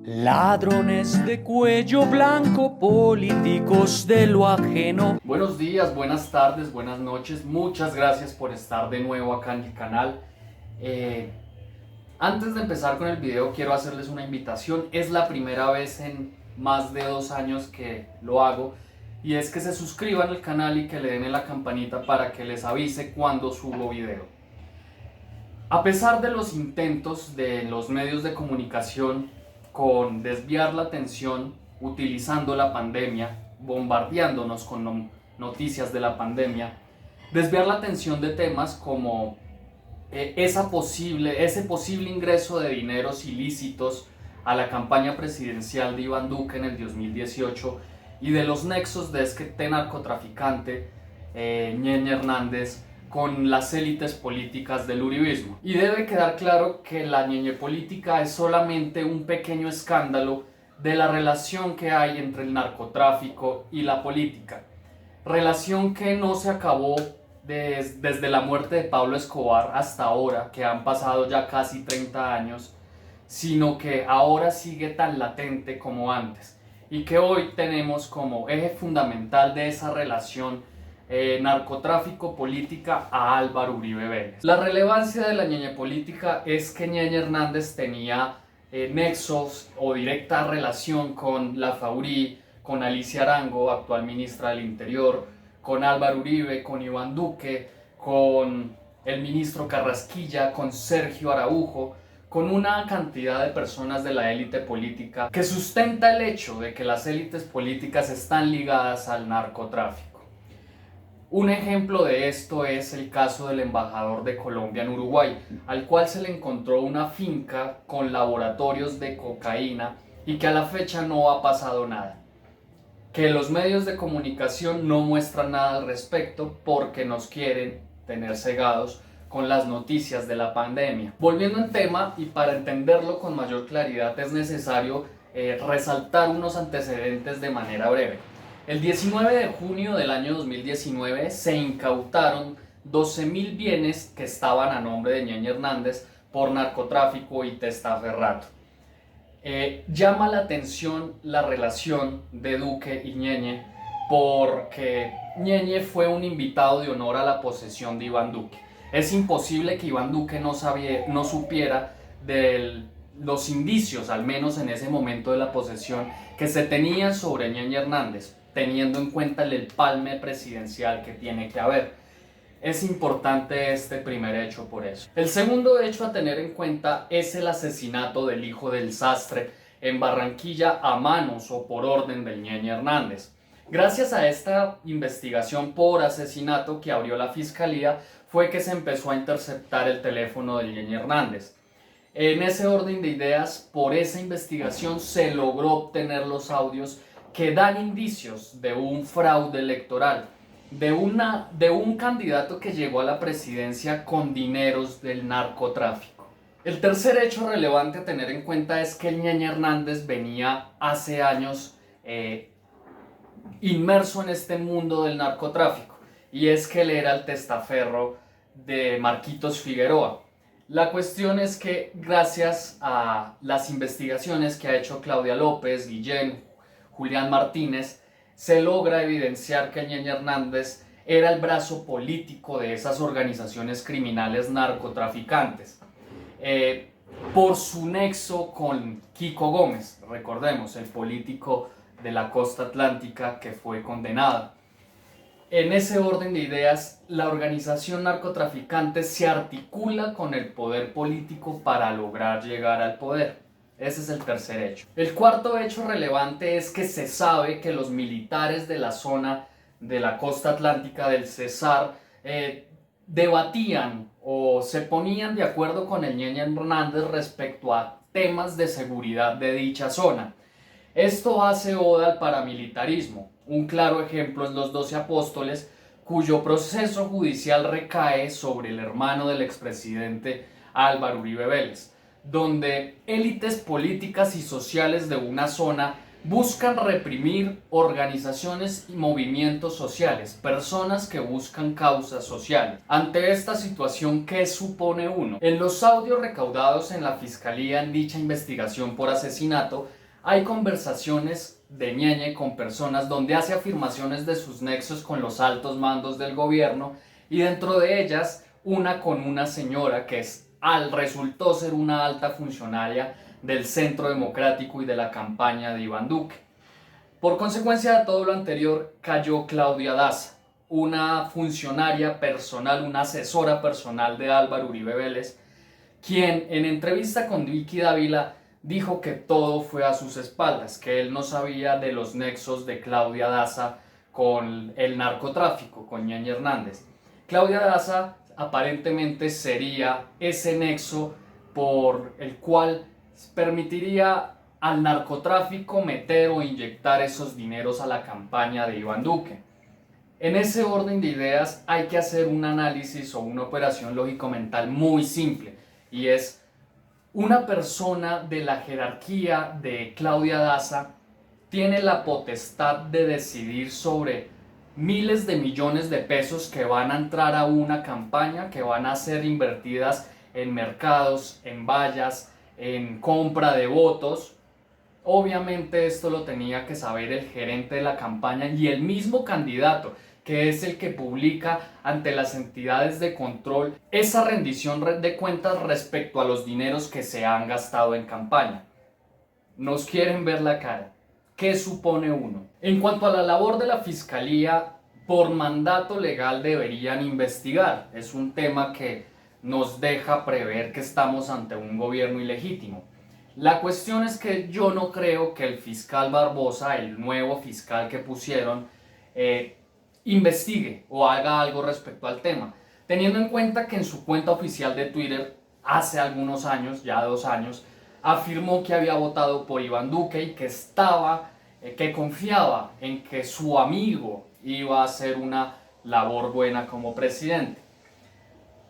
Ladrones de cuello blanco, políticos de lo ajeno. Buenos días, buenas tardes, buenas noches. Muchas gracias por estar de nuevo acá en el canal. Antes de empezar con el video quiero hacerles una invitación. Es la primera vez en más de 2 años que lo hago. Y es que se suscriban al canal y que le den en la campanita para que les avise cuando subo video. A pesar de los intentos de los medios de comunicación con desviar la atención utilizando la pandemia, bombardeándonos con noticias de la pandemia, desviar la atención de temas como ese posible ingreso de dineros ilícitos a la campaña presidencial de Iván Duque en el 2018 y de los nexos de este narcotraficante, Ñeñe Hernández, con las élites políticas del uribismo. Y debe quedar claro que la ñeñe política es solamente un pequeño escándalo de la relación que hay entre el narcotráfico y la política. Relación que no se acabó desde la muerte de Pablo Escobar hasta ahora, que han pasado ya casi 30 años, sino que ahora sigue tan latente como antes. Y que hoy tenemos como eje fundamental de esa relación narcotráfico política a Álvaro Uribe Vélez. La relevancia de la ñeñe política es que Ñeñe Hernández tenía nexos o directa relación con la FAURI, con Alicia Arango, actual ministra del Interior, con Álvaro Uribe, con Iván Duque, con el ministro Carrasquilla, con Sergio Araujo, con una cantidad de personas de la élite política que sustenta el hecho de que las élites políticas están ligadas al narcotráfico. Un ejemplo de esto es el caso del embajador de Colombia en Uruguay, al cual se le encontró una finca con laboratorios de cocaína y que a la fecha no ha pasado nada. Que los medios de comunicación no muestran nada al respecto porque nos quieren tener cegados con las noticias de la pandemia. Volviendo al tema, y para entenderlo con mayor claridad es necesario resaltar unos antecedentes de manera breve. El 19 de junio del año 2019 se incautaron 12.000 bienes que estaban a nombre de Ñeñe Hernández por narcotráfico y testaferrato. Llama la atención la relación de Duque y Ñeñe porque Ñeñe fue un invitado de honor a la posesión de Iván Duque. Es imposible que Iván Duque no supiera de los indicios, al menos en ese momento de la posesión, que se tenían sobre Ñeñe Hernández, teniendo en cuenta el empalme presidencial que tiene que haber. Es importante este primer hecho por eso. El segundo hecho a tener en cuenta es el asesinato del hijo del sastre en Barranquilla a manos o por orden del Ñeñe Hernández. Gracias a esta investigación por asesinato que abrió la fiscalía fue que se empezó a interceptar el teléfono del Ñeñe Hernández. En ese orden de ideas, por esa investigación se logró obtener los audios que dan indicios de un fraude electoral, de un candidato que llegó a la presidencia con dineros del narcotráfico. El tercer hecho relevante a tener en cuenta es que el Ñeñe Hernández venía hace años inmerso en este mundo del narcotráfico, y es que él era el testaferro de Marquitos Figueroa. La cuestión es que gracias a las investigaciones que ha hecho Claudia López, Guillén, Julián Martínez, se logra evidenciar que Ñeñe Hernández era el brazo político de esas organizaciones criminales narcotraficantes, por su nexo con Kiko Gómez, recordemos, el político de la costa atlántica que fue condenado. En ese orden de ideas, la organización narcotraficante se articula con el poder político para lograr llegar al poder. Ese es el tercer hecho. El cuarto hecho relevante es que se sabe que los militares de la zona de la costa atlántica del Cesar debatían o se ponían de acuerdo con el Ñeñe Hernández respecto a temas de seguridad de dicha zona. Esto hace oda al paramilitarismo. Un claro ejemplo es los 12 apóstoles, cuyo proceso judicial recae sobre el hermano del expresidente Álvaro Uribe Vélez, donde élites políticas y sociales de una zona buscan reprimir organizaciones y movimientos sociales, personas que buscan causas sociales. Ante esta situación, ¿qué supone uno? En los audios recaudados en la Fiscalía en dicha investigación por asesinato, hay conversaciones de Ñeñe con personas donde hace afirmaciones de sus nexos con los altos mandos del gobierno, y dentro de ellas una con una señora que resultó ser una alta funcionaria del Centro Democrático y de la campaña de Iván Duque. Por consecuencia de todo lo anterior, cayó Claudia Daza, una funcionaria personal, una asesora personal de Álvaro Uribe Vélez, quien en entrevista con Vicky Dávila dijo que todo fue a sus espaldas, que él no sabía de los nexos de Claudia Daza con el narcotráfico, con Ñeñe Hernández. Claudia Daza aparentemente sería ese nexo por el cual permitiría al narcotráfico meter o inyectar esos dineros a la campaña de Iván Duque. En ese orden de ideas hay que hacer un análisis o una operación lógico-mental muy simple, y es: una persona de la jerarquía de Claudia Daza tiene la potestad de decidir sobre miles de millones de pesos que van a entrar a una campaña, que van a ser invertidas en mercados, en vallas, en compra de votos. Obviamente esto lo tenía que saber el gerente de la campaña y el mismo candidato, que es el que publica ante las entidades de control esa rendición de cuentas respecto a los dineros que se han gastado en campaña. Nos quieren ver la cara. ¿Qué supone uno? En cuanto a la labor de la Fiscalía, por mandato legal deberían investigar. Es un tema que nos deja prever que estamos ante un gobierno ilegítimo. La cuestión es que yo no creo que el fiscal Barbosa, el nuevo fiscal que pusieron, investigue o haga algo respecto al tema, teniendo en cuenta que en su cuenta oficial de Twitter hace algunos años, ya 2 años, afirmó que había votado por Iván Duque y que confiaba en que su amigo iba a hacer una labor buena como presidente.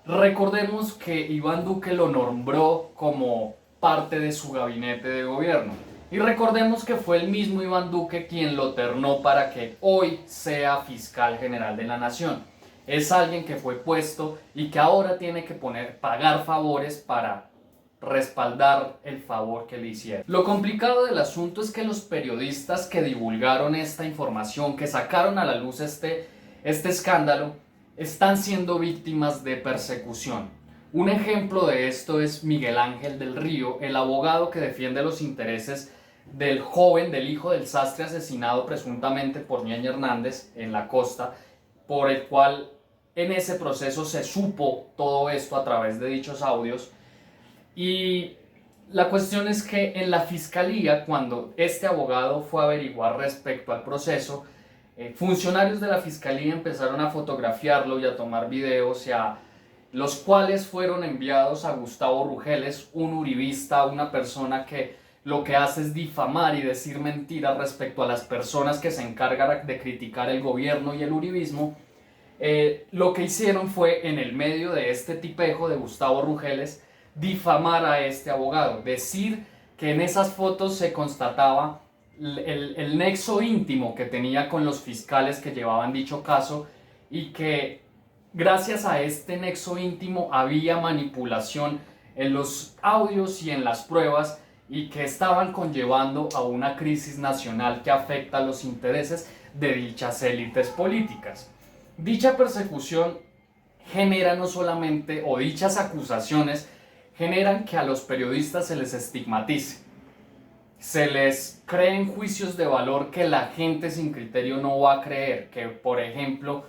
Recordemos que Iván Duque lo nombró como parte de su gabinete de gobierno. Y recordemos que fue el mismo Iván Duque quien lo ternó para que hoy sea fiscal general de la nación. Es alguien que fue puesto y que ahora tiene que pagar favores para respaldar el favor que le hicieron. Lo complicado del asunto es que los periodistas que divulgaron esta información, que sacaron a la luz este escándalo, están siendo víctimas de persecución. Un ejemplo de esto es Miguel Ángel del Río, el abogado que defiende los intereses del joven, del hijo del sastre asesinado presuntamente por Ñeñe Hernández en la costa, por el cual en ese proceso se supo todo esto a través de dichos audios. Y la cuestión es que en la fiscalía, cuando este abogado fue a averiguar respecto al proceso, funcionarios de la fiscalía empezaron a fotografiarlo y a tomar videos, los cuales fueron enviados a Gustavo Rugeles, un uribista, una persona que lo que hace es difamar y decir mentiras respecto a las personas que se encargan de criticar el gobierno y el uribismo. Lo que hicieron fue, en el medio de este tipejo de Gustavo Rugeles, difamar a este abogado, decir que en esas fotos se constataba el nexo íntimo que tenía con los fiscales que llevaban dicho caso, y que gracias a este nexo íntimo había manipulación en los audios y en las pruebas, y que estaban conllevando a una crisis nacional que afecta a los intereses de dichas élites políticas. Dicha persecución genera no solamente, o dichas acusaciones generan que a los periodistas se les estigmatice, se les creen juicios de valor que la gente sin criterio no va a creer, que por ejemplo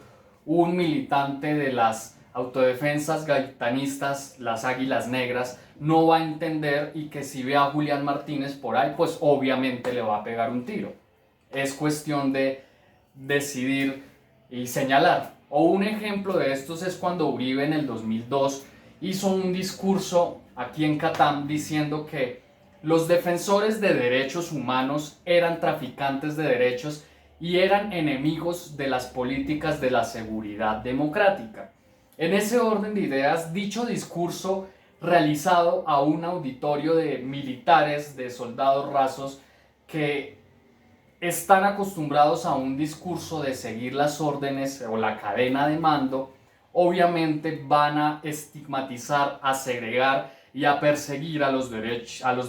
un militante de las autodefensas gaitanistas, las Águilas Negras, no va a entender, y que si ve a Julián Martínez por ahí, pues obviamente le va a pegar un tiro. Es cuestión de decidir y señalar. O un ejemplo de estos es cuando Uribe en el 2002 hizo un discurso aquí en Catam diciendo que los defensores de derechos humanos eran traficantes de derechos y eran enemigos de las políticas de la seguridad democrática. En ese orden de ideas, dicho discurso realizado a un auditorio de militares, de soldados rasos, que están acostumbrados a un discurso de seguir las órdenes o la cadena de mando, obviamente van a estigmatizar, a segregar y a perseguir a los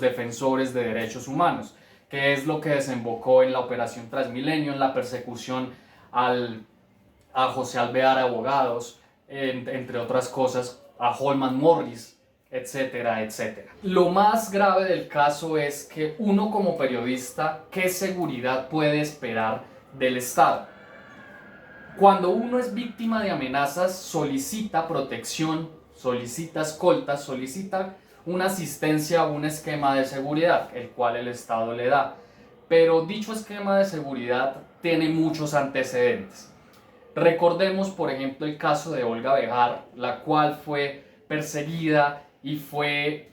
defensores de derechos humanos, que es lo que desembocó en la Operación Transmilenio, en la persecución a José Alvear Abogados, entre otras cosas, a Holman Morris, etcétera, etcétera. Lo más grave del caso es que uno como periodista, ¿qué seguridad puede esperar del Estado? Cuando uno es víctima de amenazas, solicita protección, solicita escoltas, solicita una asistencia o un esquema de seguridad, el cual el Estado le da. Pero dicho esquema de seguridad tiene muchos antecedentes. Recordemos, por ejemplo, el caso de Olga Bejar, la cual fue perseguida y fue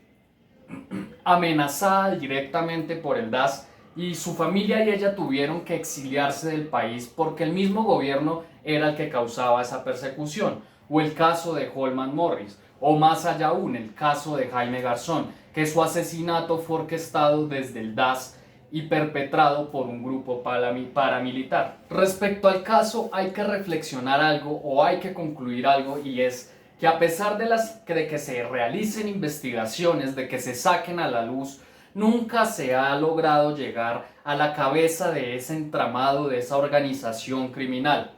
amenazada directamente por el DAS, y su familia y ella tuvieron que exiliarse del país porque el mismo gobierno era el que causaba esa persecución. O el caso de Holman Morris, o más allá aún, el caso de Jaime Garzón, que su asesinato fue orquestado desde el DAS y perpetrado por un grupo paramilitar. Respecto al caso, hay que reflexionar algo o hay que concluir algo, y es que a pesar de que se realicen investigaciones, de que se saquen a la luz, nunca se ha logrado llegar a la cabeza de ese entramado, de esa organización criminal.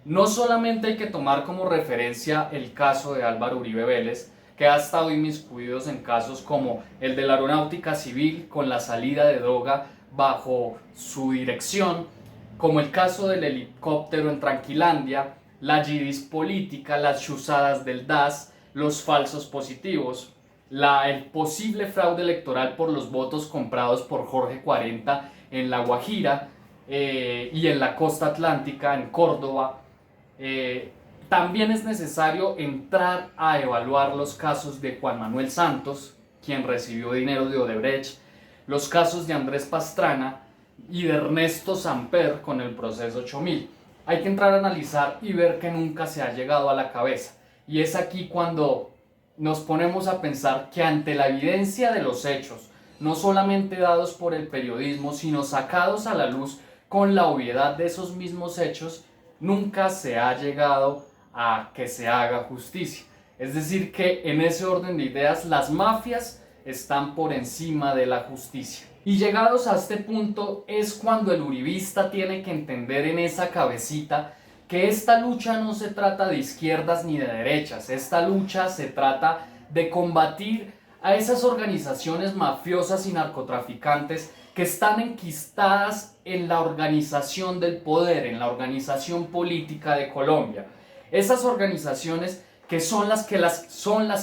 No solamente hay que tomar como referencia el caso de Álvaro Uribe Vélez, que ha estado inmiscuido en casos como el de la Aeronáutica Civil con la salida de droga bajo su dirección, como el caso del helicóptero en Tranquilandia, la yidis política, las chuzadas del DAS, los falsos positivos, el posible fraude electoral por los votos comprados por Jorge 40 en La Guajira y en la costa atlántica, en Córdoba. También es necesario entrar a evaluar los casos de Juan Manuel Santos, quien recibió dinero de Odebrecht, los casos de Andrés Pastrana y de Ernesto Samper con el proceso 8000. Hay que entrar a analizar y ver que nunca se ha llegado a la cabeza. Y es aquí cuando nos ponemos a pensar que ante la evidencia de los hechos, no solamente dados por el periodismo, sino sacados a la luz con la obviedad de esos mismos hechos, nunca se ha llegado a que se haga justicia. Es decir, que en ese orden de ideas las mafias están por encima de la justicia. Y llegados a este punto es cuando el uribista tiene que entender en esa cabecita que esta lucha no se trata de izquierdas ni de derechas. Esta lucha se trata de combatir a esas organizaciones mafiosas y narcotraficantes que están enquistadas en la organización del poder, en la organización política de Colombia. Esas organizaciones que son las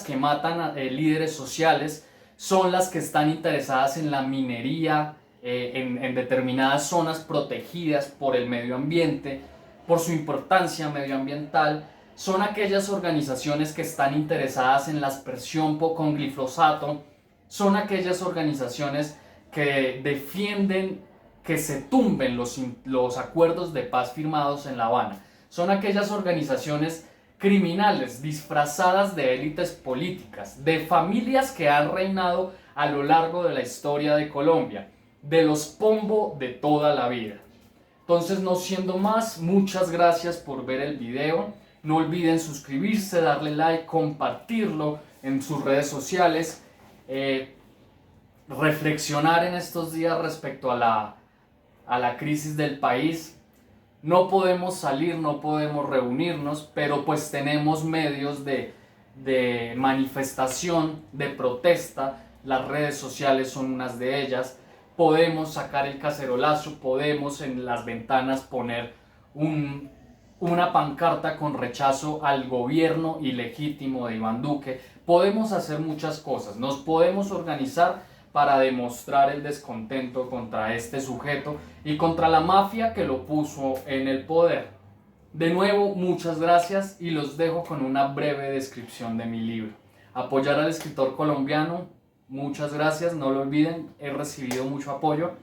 que matan a líderes sociales, son las que están interesadas en la minería, en determinadas zonas protegidas por el medio ambiente, por su importancia medioambiental. Son aquellas organizaciones que están interesadas en la aspersión con glifosato, son aquellas organizaciones que defienden que se tumben los acuerdos de paz firmados en La Habana. Son aquellas organizaciones criminales disfrazadas de élites políticas, de familias que han reinado a lo largo de la historia de Colombia, de los Pombo de toda la vida. Entonces, no siendo más, muchas gracias por ver el video. No olviden suscribirse, darle like, compartirlo en sus redes sociales, reflexionar en estos días respecto a la crisis del país. No podemos salir, no podemos reunirnos, pero pues tenemos medios de manifestación, de protesta. Las redes sociales son unas de ellas. Podemos sacar el cacerolazo, podemos en las ventanas poner una pancarta con rechazo al gobierno ilegítimo de Iván Duque. Podemos hacer muchas cosas, nos podemos organizar para demostrar el descontento contra este sujeto y contra la mafia que lo puso en el poder. De nuevo, muchas gracias y los dejo con una breve descripción de mi libro. Apoyar al escritor colombiano, muchas gracias, no lo olviden, he recibido mucho apoyo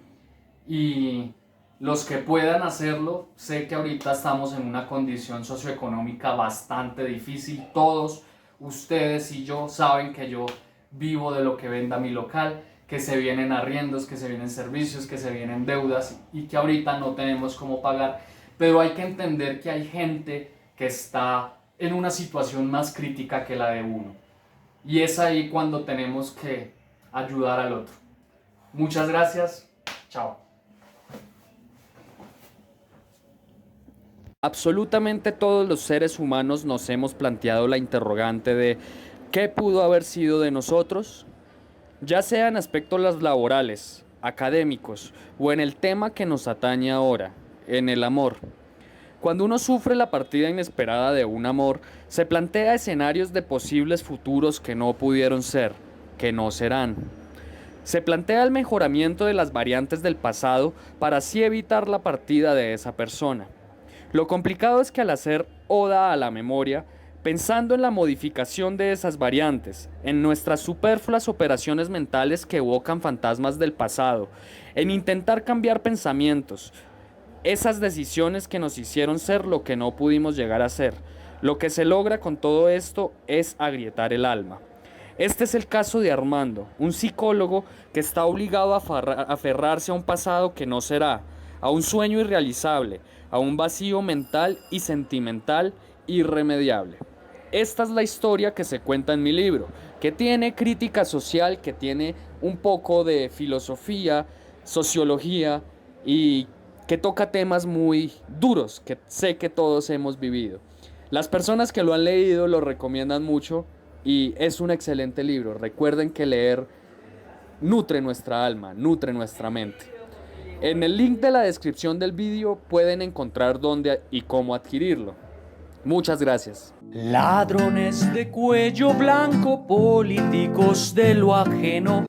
y los que puedan hacerlo, sé que ahorita estamos en una condición socioeconómica bastante difícil, todos ustedes y yo saben que yo vivo de lo que venda mi local, que se vienen arriendos, que se vienen servicios, que se vienen deudas y que ahorita no tenemos cómo pagar, pero hay que entender que hay gente que está en una situación más crítica que la de uno, y es ahí cuando tenemos que ayudar al otro. Muchas gracias, chao. Absolutamente todos los seres humanos nos hemos planteado la interrogante de ¿qué pudo haber sido de nosotros? Ya sea en aspectos laborales, académicos o en el tema que nos atañe ahora, en el amor. Cuando uno sufre la partida inesperada de un amor, se plantea escenarios de posibles futuros que no pudieron ser, que no serán. Se plantea el mejoramiento de las variantes del pasado para así evitar la partida de esa persona. Lo complicado es que al hacer oda a la memoria, pensando en la modificación de esas variantes, en nuestras superfluas operaciones mentales que evocan fantasmas del pasado, en intentar cambiar pensamientos, esas decisiones que nos hicieron ser lo que no pudimos llegar a ser, lo que se logra con todo esto es agrietar el alma. Este es el caso de Armando, un psicólogo que está obligado a aferrarse a un pasado que no será, a un sueño irrealizable, a un vacío mental y sentimental irremediable. Esta es la historia que se cuenta en mi libro, que tiene crítica social, que tiene un poco de filosofía, sociología y que toca temas muy duros que sé que todos hemos vivido. Las personas que lo han leído lo recomiendan mucho y es un excelente libro. Recuerden que leer nutre nuestra alma, nutre nuestra mente. En el link de la descripción del vídeo pueden encontrar dónde y cómo adquirirlo. Muchas gracias. Ladrones de cuello blanco, políticos de lo ajeno.